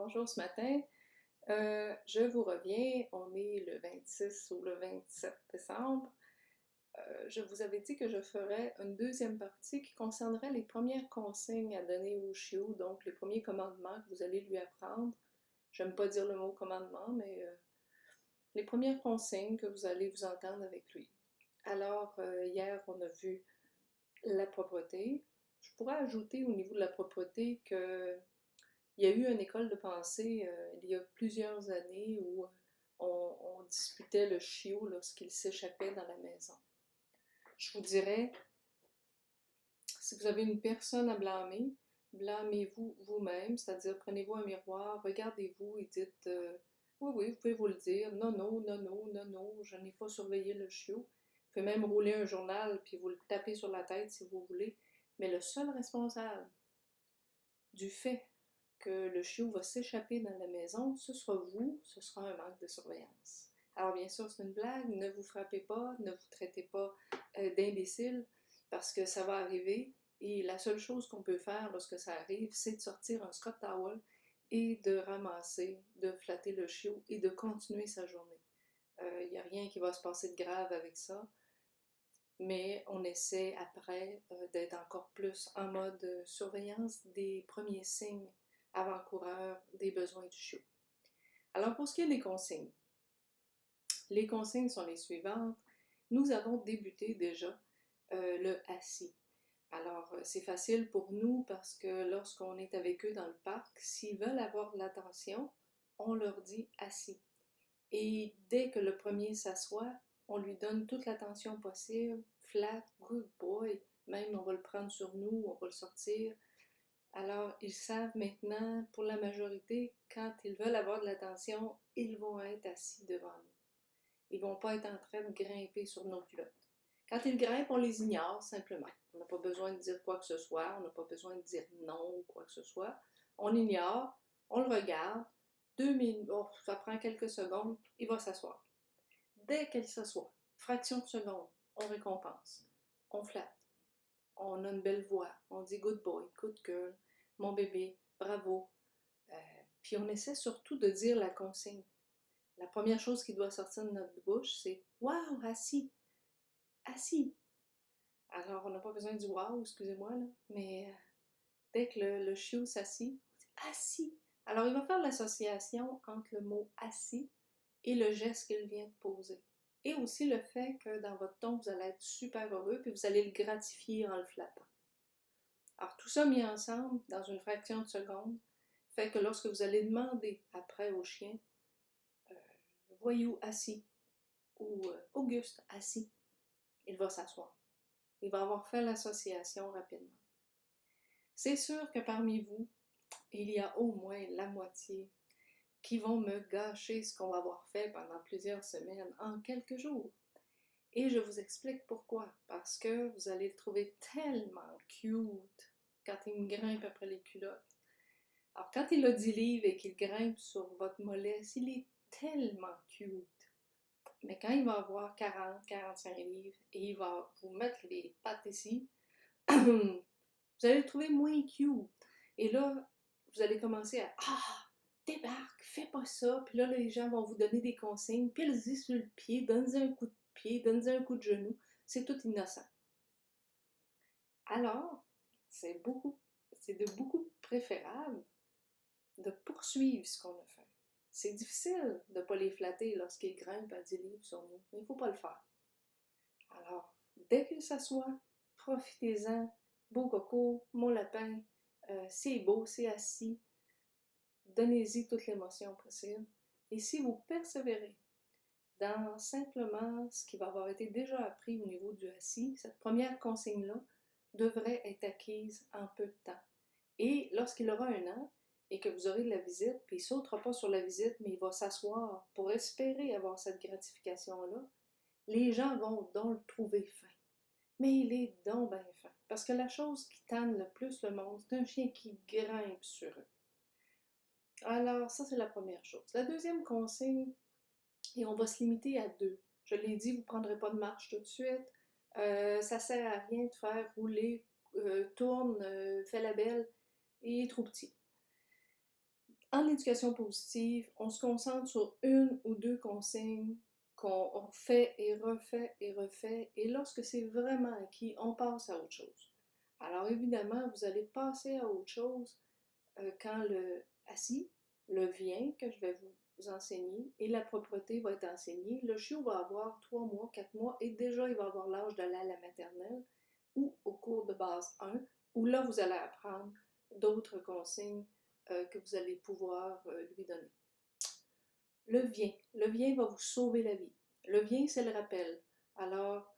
bonjour ce matin. Je vous reviens, on est le 26 ou le 27 décembre. Je vous avais dit que je ferais une deuxième partie qui concernerait les premières consignes à donner au chiot, donc les premiers commandements que vous allez lui apprendre. J'aime pas dire le mot commandement, mais les premières consignes que vous allez vous entendre avec lui. Alors, hier, on a vu la propreté. Je pourrais ajouter au niveau de la propreté que il y a eu une école de pensée il y a plusieurs années où on disputait le chiot lorsqu'il s'échappait dans la maison. Je vous dirais, si vous avez une personne à blâmer, blâmez-vous vous-même, c'est-à-dire prenez-vous un miroir, regardez-vous et dites oui, oui, vous pouvez vous le dire, non, non, non, non, non, non, je n'ai pas surveillé le chiot. Vous pouvez même rouler un journal puis vous le tapez sur la tête si vous voulez, mais le seul responsable du fait que le chiot va s'échapper dans la maison, ce sera vous, ce sera un manque de surveillance. Alors bien sûr, c'est une blague, ne vous frappez pas, ne vous traitez pas d'imbécile, parce que ça va arriver, et la seule chose qu'on peut faire lorsque ça arrive, c'est de sortir un Scott Towel et de ramasser, de flatter le chiot et de continuer sa journée. Il n'y a rien qui va se passer de grave avec ça, mais on essaie après d'être encore plus en mode surveillance des premiers signes avant-coureurs des besoins du chiot. Alors pour ce qui est des consignes, les consignes sont les suivantes. Nous avons débuté déjà le assis. Alors c'est facile pour nous parce que lorsqu'on est avec eux dans le parc, s'ils veulent avoir de l'attention, on leur dit assis. Et dès que le premier s'assoit, on lui donne toute l'attention possible, flat, good boy, même on va le prendre sur nous, on va le sortir. Alors, ils savent maintenant, pour la majorité, quand ils veulent avoir de l'attention, ils vont être assis devant nous. Ils ne vont pas être en train de grimper sur nos culottes. Quand ils grimpent, on les ignore simplement. On n'a pas besoin de dire quoi que ce soit, on n'a pas besoin de dire non ou quoi que ce soit. On ignore, on le regarde, 2 minutes, oh, ça prend quelques secondes, il va s'asseoir. Dès qu'il s'assoit, fraction de seconde, on récompense, on flatte, on a une belle voix, on dit good boy, good girl, mon bébé, bravo. Puis on essaie surtout de dire la consigne. La première chose qui doit sortir de notre bouche, c'est wow, assis, assis. Alors on n'a pas besoin du wow, excusez-moi, là, mais dès que le chiot s'assit, on dit assis. Alors il va faire l'association entre le mot assis et le geste qu'il vient de poser. Et aussi le fait que dans votre ton, vous allez être super heureux, puis vous allez le gratifier en le flattant. Alors tout ça mis ensemble, dans une fraction de seconde, fait que lorsque vous allez demander après au chien, voyou assis, ou Auguste assis, il va s'asseoir. Il va avoir fait l'association rapidement. C'est sûr que parmi vous, il y a au moins la moitié qui vont me gâcher ce qu'on va avoir fait pendant plusieurs semaines en quelques jours. Et je vous explique pourquoi. Parce que vous allez le trouver tellement cute quand il me grimpe après les culottes. Alors quand il a 10 livres et qu'il grimpe sur votre mollet, il est tellement cute. Mais quand il va avoir 40, 45 livres et il va vous mettre les pattes ici, vous allez le trouver moins cute. Et là, vous allez commencer à débarque, fais pas ça. Puis là, les gens vont vous donner des consignes. Pile-y sur le pied, donne-y un coup de pied, donne-y un coup de genou. C'est tout innocent. Alors, c'est de beaucoup préférable de poursuivre ce qu'on a fait. C'est difficile de ne pas les flatter lorsqu'ils grimpent à 10 livres sur nous, mais il ne faut pas le faire. Alors, dès qu'ils s'assoient, profitez-en. Beau coco, mon lapin, c'est beau, c'est assis. Donnez-y toute l'émotion possible. Et si vous persévérez dans simplement ce qui va avoir été déjà appris au niveau du assis, cette première consigne-là devrait être acquise en peu de temps. Et lorsqu'il aura 1 an, et que vous aurez de la visite, puis il ne sautera pas sur la visite, mais il va s'asseoir pour espérer avoir cette gratification-là, les gens vont donc le trouver fin. Mais il est donc bien fin. Parce que la chose qui tanne le plus le monde, c'est un chien qui grimpe sur eux. Alors, ça, c'est la première chose. La deuxième consigne, et on va se limiter à 2. Je l'ai dit, vous ne prendrez pas de marche tout de suite. Ça ne sert à rien de faire rouler, tourne, fais la belle. Il est trop petit. En éducation positive, on se concentre sur une ou deux consignes qu'on fait et refait et refait, et lorsque c'est vraiment acquis, on passe à autre chose. Alors évidemment, vous allez passer à autre chose quand le assis, le vient que je vais vous enseigner et la propreté va être enseignée. Le chiot va avoir 3 mois, 4 mois et déjà il va avoir l'âge d'aller à la maternelle ou au cours de base 1 où là vous allez apprendre d'autres consignes que vous allez pouvoir lui donner. Le vient va vous sauver la vie. Le vient, c'est le rappel. Alors,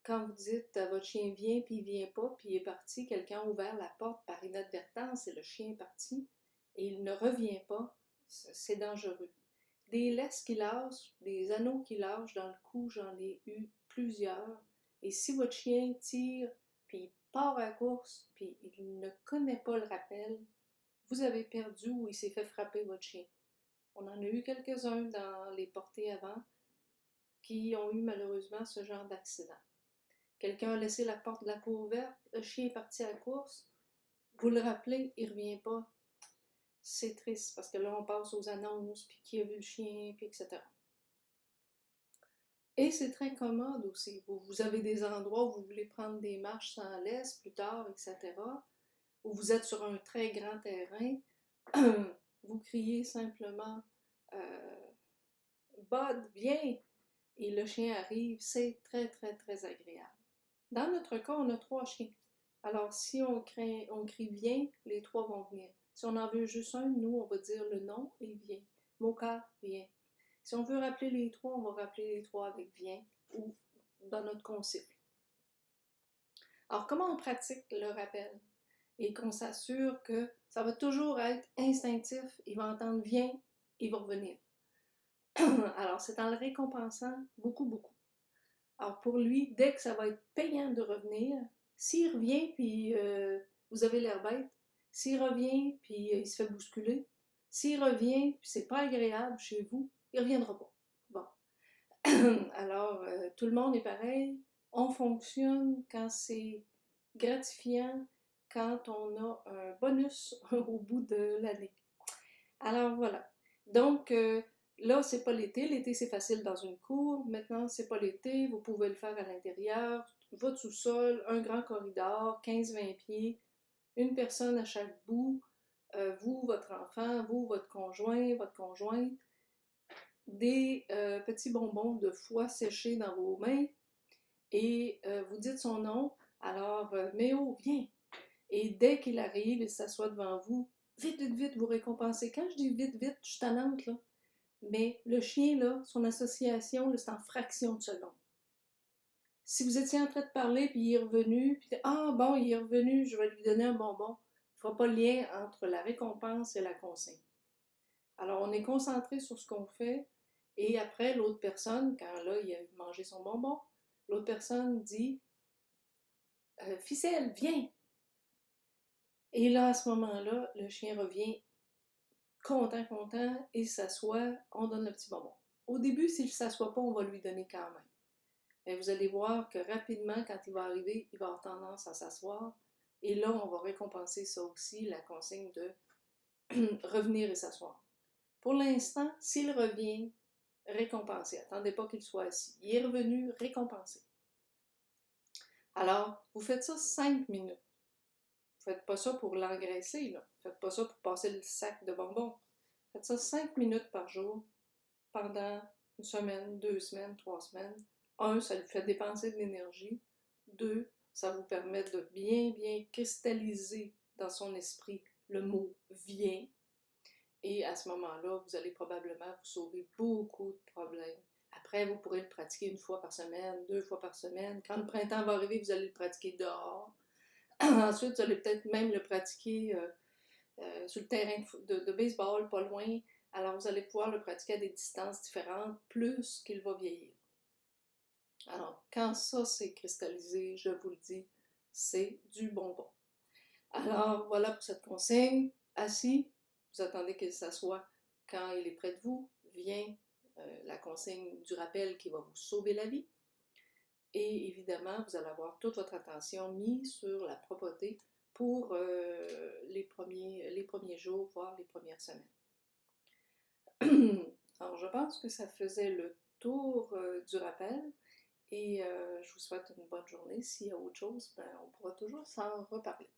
quand vous dites votre chien vient puis il vient pas puis il est parti, quelqu'un a ouvert la porte par inadvertance et le chien est parti et il ne revient pas, c'est dangereux. Des laisses qui lâchent, des anneaux qui lâchent dans le cou, j'en ai eu plusieurs. Et si votre chien tire puis il part à la course puis il ne connaît pas le rappel, vous avez perdu ou il s'est fait frapper votre chien. On en a eu quelques-uns dans les portées avant qui ont eu malheureusement ce genre d'accident. Quelqu'un a laissé la porte de la cour ouverte, le chien est parti à la course, vous le rappelez, il ne revient pas. C'est triste parce que là, on passe aux annonces, puis qui a vu le chien, puis etc. Et c'est très commode aussi. Vous avez des endroits où vous voulez prendre des marches sans laisse plus tard, etc. Où vous êtes sur un très grand terrain, vous criez simplement Bud, viens! Et le chien arrive, c'est très, très, très agréable. Dans notre cas, on a 3 chiens. Alors, si on crie viens, les 3 vont venir. Si on en veut juste un, nous, on va dire le nom et viens. Moka, viens. Si on veut rappeler les 3, on va rappeler les 3 avec viens ou dans notre consigne. Alors, comment on pratique le rappel? Et qu'on s'assure que ça va toujours être instinctif. Il va entendre viens, il va revenir. Alors, c'est en le récompensant beaucoup, beaucoup. Alors, pour lui, dès que ça va être payant de revenir, s'il revient puis vous avez l'air bête, s'il revient puis il se fait bousculer, s'il revient puis c'est pas agréable chez vous, il reviendra pas. Bon. Alors, tout le monde est pareil. On fonctionne quand c'est gratifiant, quand on a un bonus au bout de l'année. Alors voilà. Donc là, c'est pas l'été. L'été, c'est facile dans une cour. Maintenant, c'est pas l'été. Vous pouvez le faire à l'intérieur. Votre sous-sol, un grand corridor, 15-20 pieds, une personne à chaque bout. Vous, votre enfant, vous, votre conjoint, votre conjointe. Des petits bonbons de foie séchés dans vos mains. Et vous dites son nom. Alors, Méo, viens. Et dès qu'il arrive, il s'assoit devant vous. Vite, vite, vite, vous récompensez. Quand je dis vite, vite, je suis tannante, là. Mais le chien, là, son association, c'est en fraction de seconde. Si vous étiez en train de parler, puis il est revenu, puis ah bon, il est revenu, je vais lui donner un bonbon, il ne fera pas le lien entre la récompense et la consigne. Alors, on est concentré sur ce qu'on fait, et après, l'autre personne, quand là, il a mangé son bonbon, l'autre personne dit Ficelle, viens! Et là, à ce moment-là, le chien revient content, content, il s'assoit, on donne le petit bonbon. Au début, s'il ne s'assoit pas, on va lui donner quand même. Mais vous allez voir que rapidement, quand il va arriver, il va avoir tendance à s'asseoir. Et là, on va récompenser ça aussi, la consigne de revenir et s'asseoir. Pour l'instant, s'il revient, récompensé. Attendez pas qu'il soit assis. Il est revenu, récompensé. Alors, vous faites ça 5 minutes. Vous ne faites pas ça pour l'engraisser, là. Vous ne faites pas ça pour passer le sac de bonbons. Faites ça 5 minutes par jour pendant une semaine, 2 semaines, 3 semaines. 1, ça lui fait dépenser de l'énergie. 2, ça vous permet de bien, bien cristalliser dans son esprit le mot « viens ». Et à ce moment-là, vous allez probablement vous sauver beaucoup de problèmes. Après, vous pourrez le pratiquer 1 fois par semaine, 2 fois par semaine. Quand le printemps va arriver, vous allez le pratiquer dehors. Ensuite, vous allez peut-être même le pratiquer sur le terrain de baseball, pas loin. Alors, vous allez pouvoir le pratiquer à des distances différentes, plus qu'il va vieillir. Alors, quand ça s'est cristallisé, je vous le dis, c'est du bonbon. Alors, voilà pour cette consigne. Assis, vous attendez qu'il s'assoie. Quand il est près de vous, vient la consigne du rappel qui va vous sauver la vie. Et évidemment, vous allez avoir toute votre attention mise sur la propreté pour les premiers jours, voire les premières semaines. Alors, je pense que ça faisait le tour du rappel et je vous souhaite une bonne journée. S'il y a autre chose, ben, on pourra toujours s'en reparler.